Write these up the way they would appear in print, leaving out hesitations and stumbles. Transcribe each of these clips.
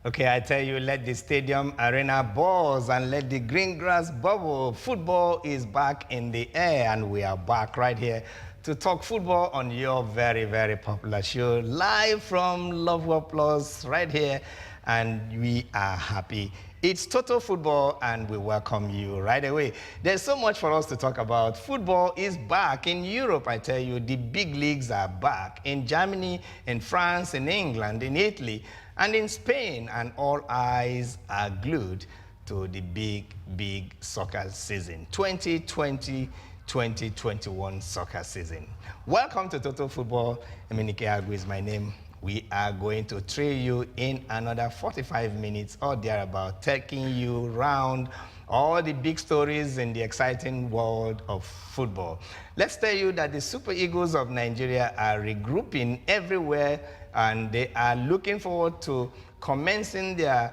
Okay, I tell you, let the stadium arena buzz and let the green grass bubble. Football is back in the air, and we are back right here to talk football on your very, very popular show, live from Love World Plus right here, and we are happy. It's Total Football, and we welcome you right away. There's so much for us to talk about. Football is back in Europe, I tell you. The big leagues are back in Germany, in France, in England, in Italy, and in Spain, and all eyes are glued to the big soccer season, 2020-2021 soccer season. Welcome to Total Football. Emenike Agwu is my name. We are going to trail you in another 45 minutes or thereabout, taking you around all the big stories in the exciting world of football. Let's tell you that the Super Eagles of Nigeria are regrouping everywhere, and they are looking forward to commencing their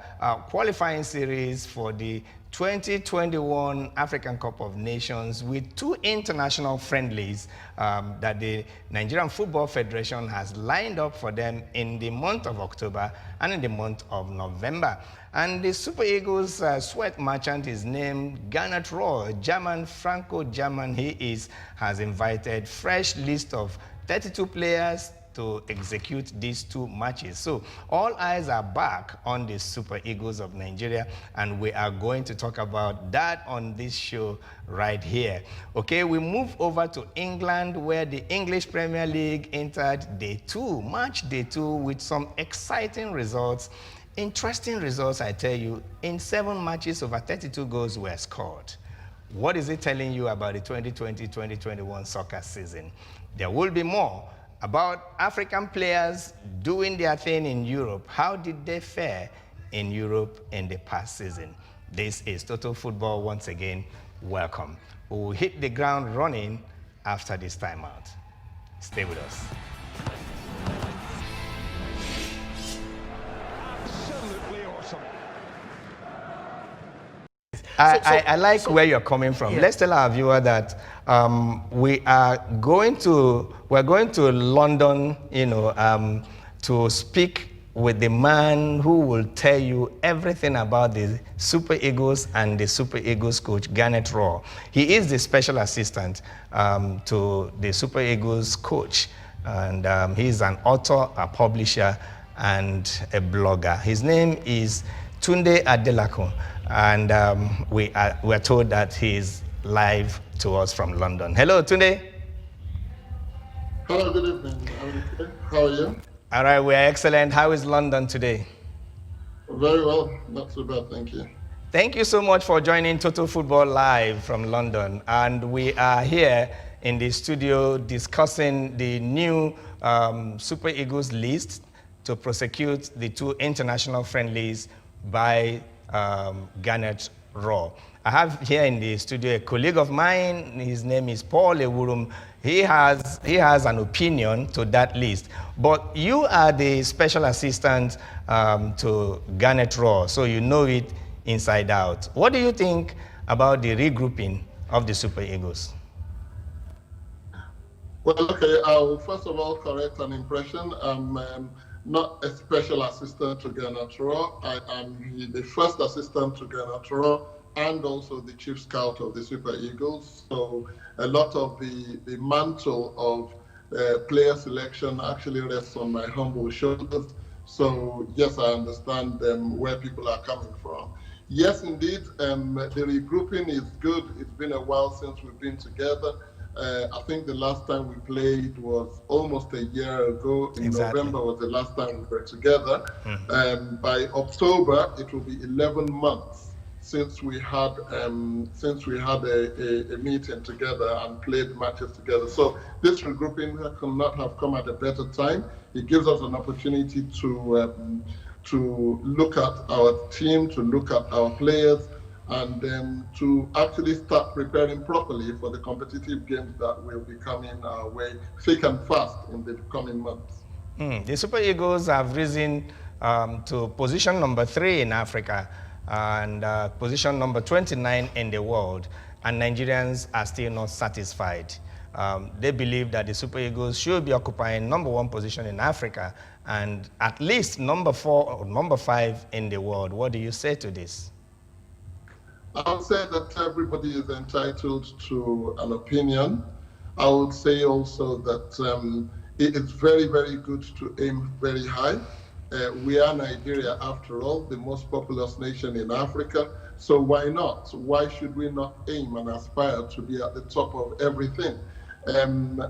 qualifying series for the 2021 African Cup of Nations with two international friendlies that the Nigerian Football Federation has lined up for them in the month of October and in the month of November. And the Super Eagles sweat merchant is named Gernot Rohr'S, German, Franco-German he is, has invited fresh list of 32 players to execute these two matches. So all eyes are back on the Super Eagles of Nigeria, and we are going to talk about that on this show right here. Okay, we move over to England, where the English Premier League entered match day two, with some exciting results. Interesting results, I tell you. In 7 matches, over 32 goals were scored. What is it telling you about the 2020-2021 soccer season? There will be more about African players doing their thing in Europe. How did they fare in Europe in the past season? This is Total Football once again. Welcome. We will hit the ground running after this timeout. Stay with us. Absolutely awesome. I like where you're coming from. Yeah. Let's tell our viewer that we're going to London, to speak with the man who will tell you everything about the Super Eagles and the Super Eagles coach, Gernot Rohr'S. He is the special assistant to the Super Eagles coach, and he's an author, a publisher, and a blogger. His name is Tunde Adelakun, and we're told that he's live to us from London. Hello, Tunde. Hello, good evening. How are you? All right, we're excellent. How is London today? Very well, not too bad, thank you. Thank you so much for joining Total Football Live from London. And we are here in the studio discussing the new Super Eagles list to prosecute the 2 international friendlies by Gernot Rohr'S. I have here in the studio a colleague of mine. His name is Paul Ewurum. He has an opinion to that list. But you are the special assistant to Gernot Rohr'S, so you know it inside out. What do you think about the regrouping of the Super Eagles? Well, okay, I'll first of all correct an impression. I'm not a special assistant to Gernot Rohr'S. I am the first assistant to Gernot Rohr'S and also the chief scout of the Super Eagles. So a lot of the mantle of player selection actually rests on my humble shoulders. So yes, I understand where people are coming from. Yes, indeed, the regrouping is good. It's been a while since we've been together. I think the last time we played was almost a year ago. In November was the last time we were together. By October, it will be 11 months since we had a meeting together and played matches together. So this regrouping could not have come at a better time. It gives us an opportunity to look at our team, to look at our players, and then to actually start preparing properly for the competitive games that will be coming our way thick and fast in the coming months. The Super Eagles have risen to position number 3 in Africa and position number 29 in the world, and Nigerians are still not satisfied. They believe that the Super Eagles should be occupying #1 position in Africa and at least #4 or #5 in the world. What do you say to this? I would say that everybody is entitled to an opinion. I would say also that it is very, very good to aim very high. We are Nigeria, after all, the most populous nation in Africa. So why not? Why should we not aim and aspire to be at the top of everything?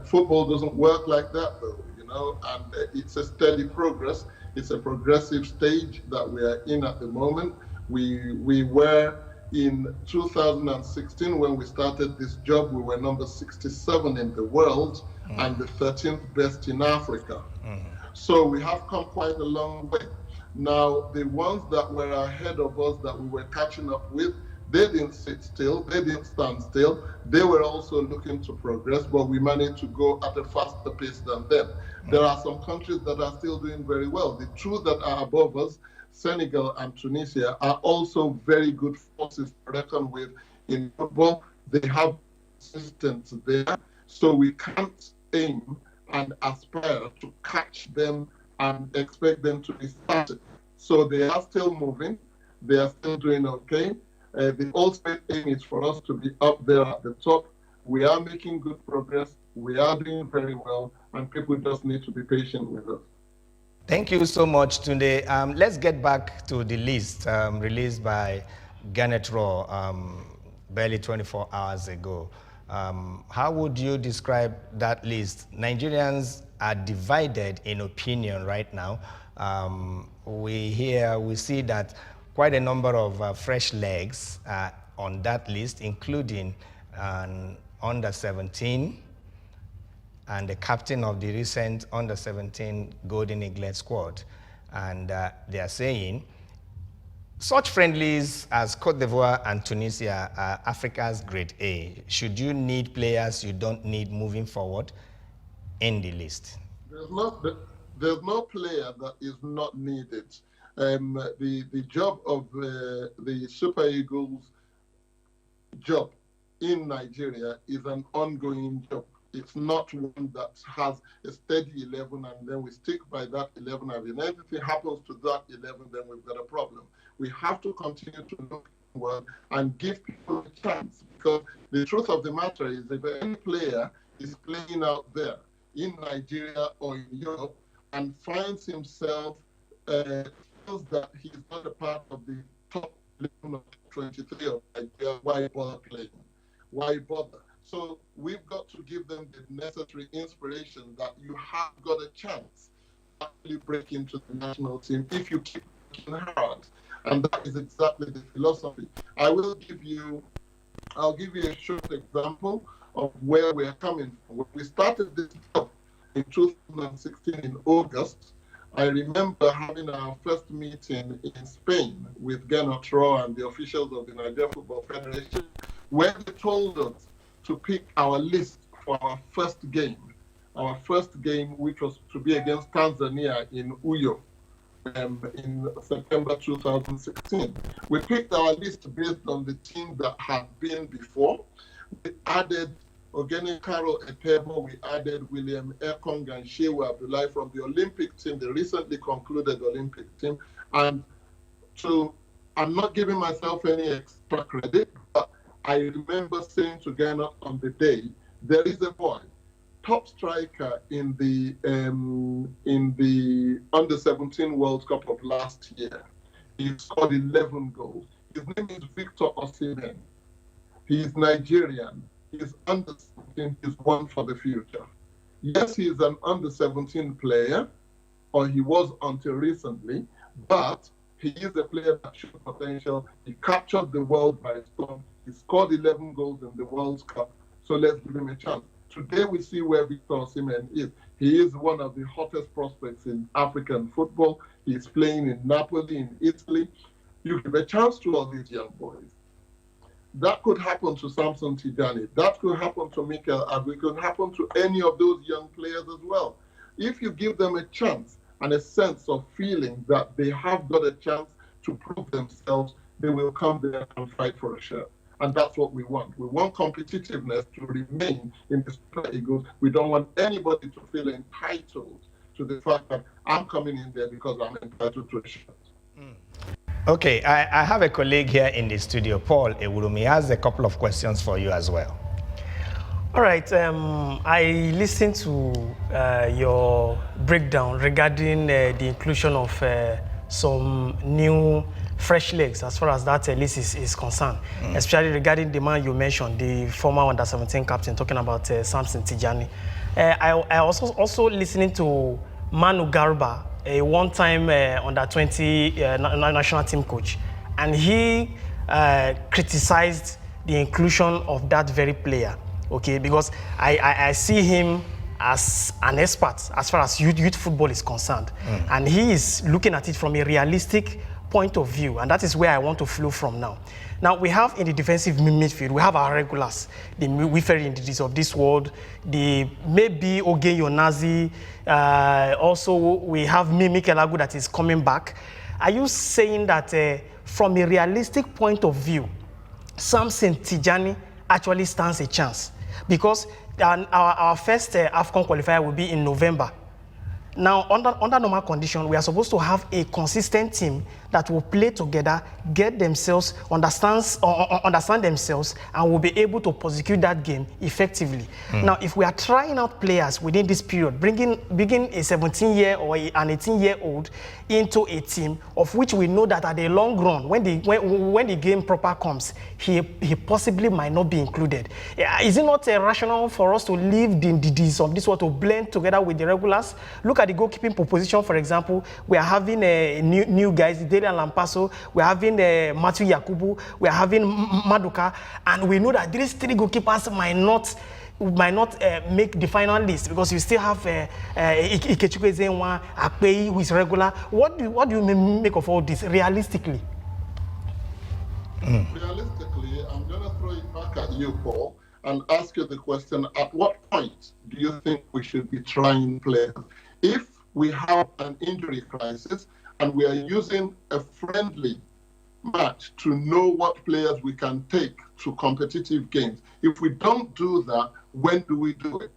Football doesn't work like that, though, you know, and it's a steady progress. It's a progressive stage that we are in at the moment. We were in 2016, when we started this job, we were number 67 in the world and the 13th best in Africa. So we have come quite a long way. Now, the ones that were ahead of us that we were catching up with, they didn't sit still, they didn't stand still. They were also looking to progress, but we managed to go at a faster pace than them. There are some countries that are still doing very well. The two that are above us, Senegal and Tunisia, are also very good forces to reckon with in football. They have assistants there, so we can't aim and aspire to catch them and expect them to be started. So they are still moving, they are still doing okay. The ultimate aim is for us to be up there at the top. We are making good progress, we are doing very well, and people just need to be patient with us. Thank you so much, Tunde. Let's get back to the list released by Gernot Rohr barely 24 hours ago. How would you describe that list? Nigerians are divided in opinion right now. We see that quite a number of fresh legs are on that list, including an under-17 and the captain of the recent under-17 Golden Eaglet squad. And they are saying, such friendlies as Cote d'Ivoire and Tunisia are Africa's grade A. Should you need players you don't need moving forward in the list? There's no player that is not needed. The job of the Super Eagles job in Nigeria is an ongoing job. It's not one that has a steady 11 and then we stick by that 11, and if anything happens to that 11, then we've got a problem. We have to continue to look forward and give people a chance, because the truth of the matter is, if any player is playing out there in Nigeria or in Europe and finds himself feels that he's not a part of the top 11 or 23 of Nigeria, why bother playing? Why bother? So we've got to give them the necessary inspiration that you have got a chance to actually break into the national team if you keep working hard. And that is exactly the philosophy. I'll give you a short example of where we're coming from. When we started this job in 2016 in August, I remember having our first meeting in Spain with Gernot Rohr and the officials of the Nigeria Football Federation, where they told us to pick our list for our first game, which was to be against Tanzania in Uyo in September 2016. We picked our list based on the team that had been before. We added Ogene Karo Etebo, we added William Ekong and Shewa Abdullahi from the Olympic team, the recently concluded Olympic team. And I'm not giving myself any extra credit, but I remember saying to Gernot on the day, there is a boy, top striker in the Under-17 World Cup of last year. He scored 11 goals. His name is Victor Osimhen. He is Nigerian. He is under-17. He's one for the future. Yes, he is an under-17 player, or he was until recently, but he is a player that showed potential. He captured the world by storm. He scored 11 goals in the World Cup, so let's give him a chance. Today we see where Victor Osimhen is. He is one of the hottest prospects in African football. He's playing in Napoli, in Italy. You give a chance to all these young boys. That could happen to Samson Tijani. That could happen to Mikel Agui. It could happen to any of those young players as well. If you give them a chance and a sense of feeling that they have got a chance to prove themselves, they will come there and fight for a shirt. And that's what we want. We want competitiveness to remain in the Super Eagles. We don't want anybody to feel entitled to the fact that I'm coming in there because I'm entitled to a shirt. Okay, I have a colleague here in the studio, Paul Ewurumi. He has a couple of questions for you as well. All right, I listened to your breakdown regarding the inclusion of some new fresh legs as far as that list is concerned, especially regarding the man you mentioned, the former under-17 captain, talking about Samson Tijani. I also listening to Manu Garba, a one-time under-20 national team coach, and he criticized the inclusion of that very player. Okay, because I see him as an expert as far as youth football is concerned, and he is looking at it from a realistic point of view, and that is where I want to flow from now. Now, we have in the defensive midfield, we have our regulars, the Wiferi Indides of this world, the maybe Oge Yonazi, also we have Mikel Agu that is coming back. Are you saying that from a realistic point of view, Samson Tijani actually stands a chance? Because our first AFCON qualifier will be in November. Now, under normal condition, we are supposed to have a consistent team that will play together, get themselves, understand themselves, and will be able to prosecute that game effectively. Now, if we are trying out players within this period, bringing a 17-year or an 18-year-old into a team of which we know that at the long run, when the game proper comes, he possibly might not be included. Is it not rational for us to leave the DDs of this world to blend together with the regulars? Look at the goalkeeping proposition, for example. We are having new guys, Delian Lampaso, we are having Matthew Yakubu, we are having Maduka, and we know that these three goalkeepers might not make the final list because you still have Ikechukwu Ezenwa, Akpeyi, who is regular. What do you make of all this realistically? Realistically, I'm going to throw it back at you, Paul, and ask you the question, at what point do you think we should be trying players? If we have an injury crisis and we are using a friendly match to know what players we can take to competitive games, if we don't do that, when do we do it?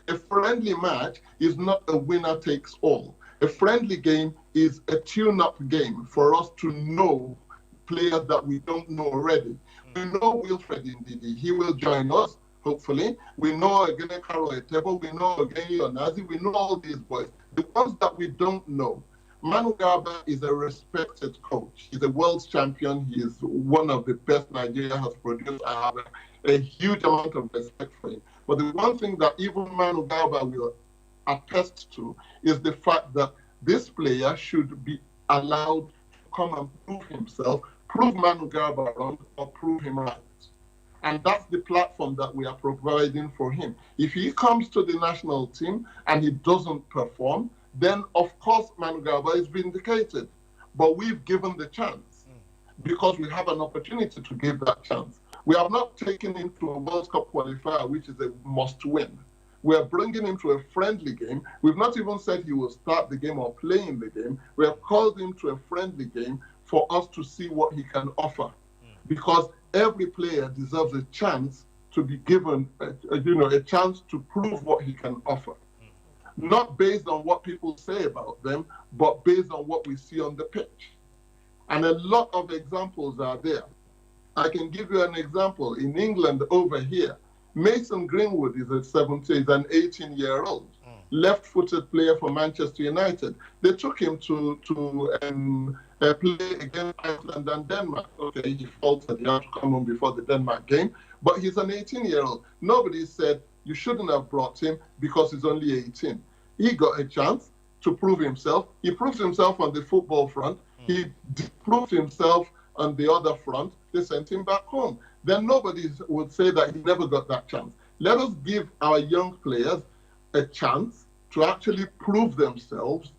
A friendly match is not a winner takes all. A friendly game is a tune-up game for us to know players that we don't know already. We know Wilfred Ndidi, he will join us, hopefully. We know Egene Karo Etebo, we know Ogeni Onazi, we know all these boys. The ones that we don't know, Manu Garba is a respected coach. He's a world champion. He is one of the best Nigeria has produced. I have a huge amount of respect for him. But the one thing that even Manu Garba will attest to is the fact that this player should be allowed to come and prove himself, prove Manu Garba wrong, or prove him right. And that's the platform that we are providing for him. If he comes to the national team and he doesn't perform, then of course Manu Garba is vindicated. But we've given the chance because we have an opportunity to give that chance. We have not taken him to a World Cup qualifier, which is a must-win. We are bringing him to a friendly game. We've not even said he will start the game or play in the game. We have called him to a friendly game for us to see what he can offer. Because every player deserves a chance to be given, a chance to prove what he can offer. Not based on what people say about them, but based on what we see on the pitch. And a lot of examples are there. I can give you an example. In England over here, Mason Greenwood is an 18-year-old, left-footed player for Manchester United. They took him to play against Iceland and Denmark. Okay, he faltered. He had to come home before the Denmark game. But he's an 18-year-old. Nobody said you shouldn't have brought him because he's only 18. He got a chance to prove himself. He proved himself on the football front. He proved himself on the other front. They sent him back home. Then nobody would say that he never got that chance. Let us give our young players a chance to actually prove themselves.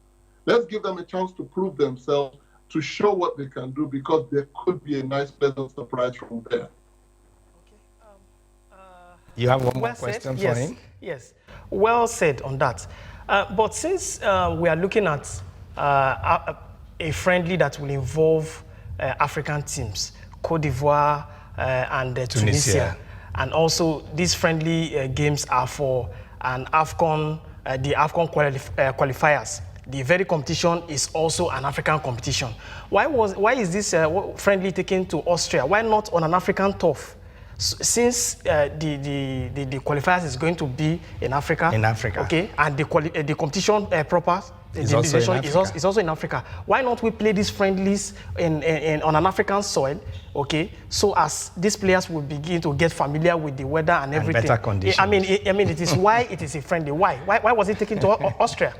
Let's give them a chance to prove themselves, to show what they can do, because there could be a nice, pleasant surprise from there. You have one more question for him? Yes, well said on that. But since we are looking at a friendly that will involve African teams, Cote d'Ivoire, and Tunisia. And also, these friendly games are for an AFCON, the AFCON qualifiers. The very competition is also an African competition. Why is this friendly taken to Austria? Why not on an African turf? Since the qualifiers is going to be in Africa. In Africa. Okay, and the competition proper is also in Africa. Why not we play these friendlies on an African soil, okay? So as these players will begin to get familiar with the weather and everything. And better conditions. I mean, it is why it is a friendly. Why was it taken to Austria?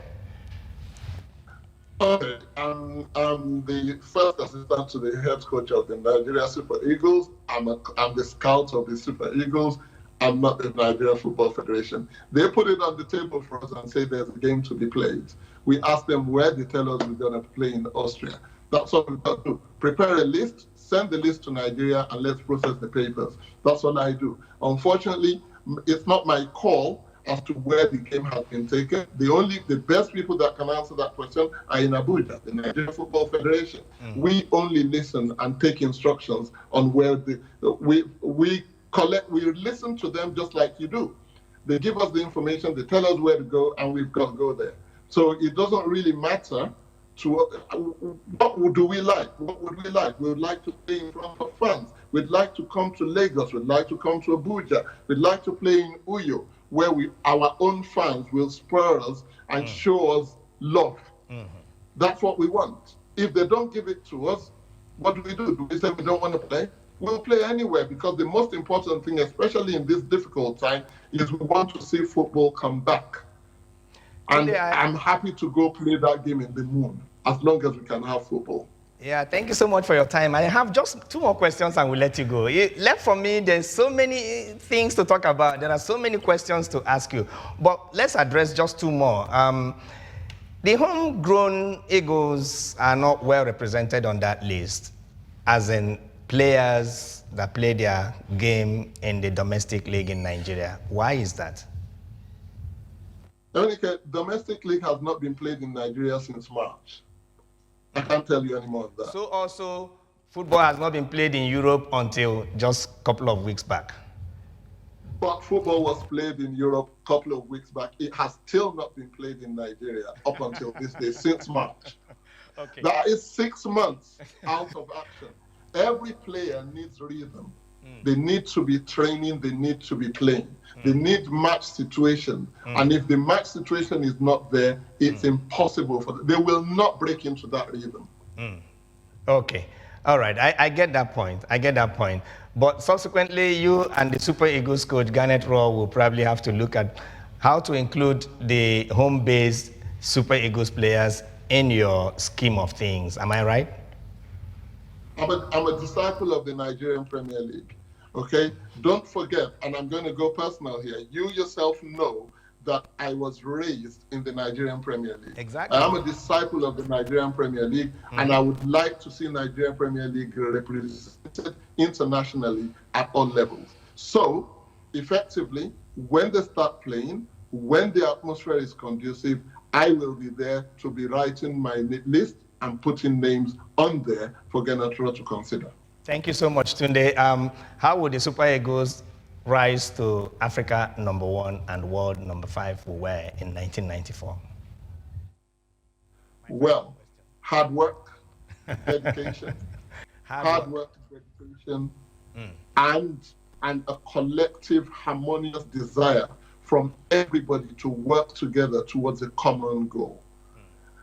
Okay, I'm the first assistant to the head coach of the Nigeria Super Eagles. I'm the scout of the Super Eagles. I'm not the Nigeria Football Federation. They put it on the table for us and say there's a game to be played. We ask them where, they tell us we're going to play in Austria. That's what we've got to do. Prepare a list, send the list to Nigeria, and let's process the papers. That's what I do. Unfortunately, it's not my call as to where the game has been taken. The best people that can answer that question are in Abuja, the Nigeria Football Federation. We only listen and take instructions on where we listen to them just like you do. They give us the information, they tell us where to go, and we've got to go there. So it doesn't really matter to what do we like? What would we like? We would like to play in front of fans. We'd like to come to Lagos. We'd like to come to Abuja. We'd like to play in Uyo, where our own fans will spur us and show us love. That's what we want. If they don't give it to us, what do? Do we say we don't want to play? We'll play anywhere, because the most important thing, especially in this difficult time, is we want to see football come back. And I'm happy to go play that game in the moon, as long as we can have football. Yeah, thank you so much for your time. I have just 2 more questions and we'll let you go. Left for me, there's so many things to talk about. There are so many questions to ask you. But let's address just 2 more. The homegrown Eagles are not well represented on that list, as in players that play their game in the domestic league in Nigeria. Why is that? Domestic league has not been played in Nigeria since March. I can't tell you any more of that. So also, football has not been played in Europe until just a couple of weeks back. But football was played in Europe a couple of weeks back. It has still not been played in Nigeria up until this day, since March. Okay. That is 6 months out of action. Every player needs rhythm. They need to be training, they need to be playing. They need match situation. And if the match situation is not there, it's impossible for them. They will not break into that rhythm. Okay. All right. I get that point. But subsequently, you and the Super Eagles coach, Gernot Rohr'S, will probably have to look at how to include the home-based Super Eagles players in your scheme of things. Am I right? I'm a disciple of the Nigerian Premier League. Okay, don't forget, and I'm going to go personal here. You yourself know that I was raised in the Nigerian Premier League. Exactly. I am a disciple of the Nigerian Premier League, and I would like to see Nigerian Premier League represented internationally at all levels. So, effectively, when they start playing, when the atmosphere is conducive, I will be there to be writing my list and putting names on there for Gernot Rohr'S to consider. Thank you so much, Tunde. How would the Super Eagles rise to Africa #1 and world #5 we were in 1994? Well, hard work, dedication, hard work, dedication, and a collective harmonious desire from everybody to work together towards a common goal.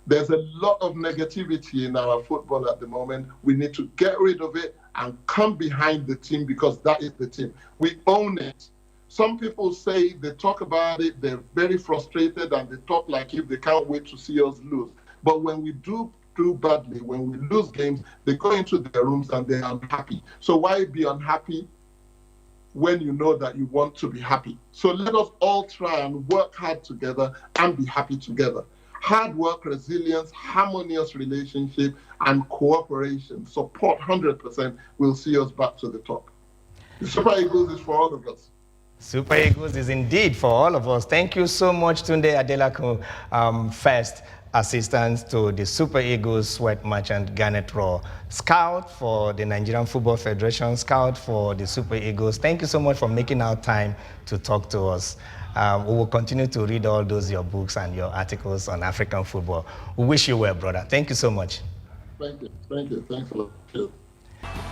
There's a lot of negativity in our football at the moment. We need to get rid of it and come behind the team, because that is the team. We own it. Some people say, they talk about it, they're very frustrated, and they talk like if they can't wait to see us lose. But when we do badly, when we lose games, they go into their rooms and they're unhappy. So why be unhappy when you know that you want to be happy? So let us all try and work hard together and be happy together. Hard work, resilience, harmonious relationship, and cooperation, support 100% will see us back to the top. The Super Eagles is for all of us. Super Eagles is indeed for all of us. Thank you so much, Tunde Adelakun. First, assistant to the Super Eagles sweat merchant Gernot Rohr, scout for the Nigerian Football Federation, scout for the Super Eagles. Thank you so much for making our time to talk to us. We will continue to read all those your books and your articles on African football. We wish you well, brother. Thank you so much. Thank you. Thank you. Thanks a lot.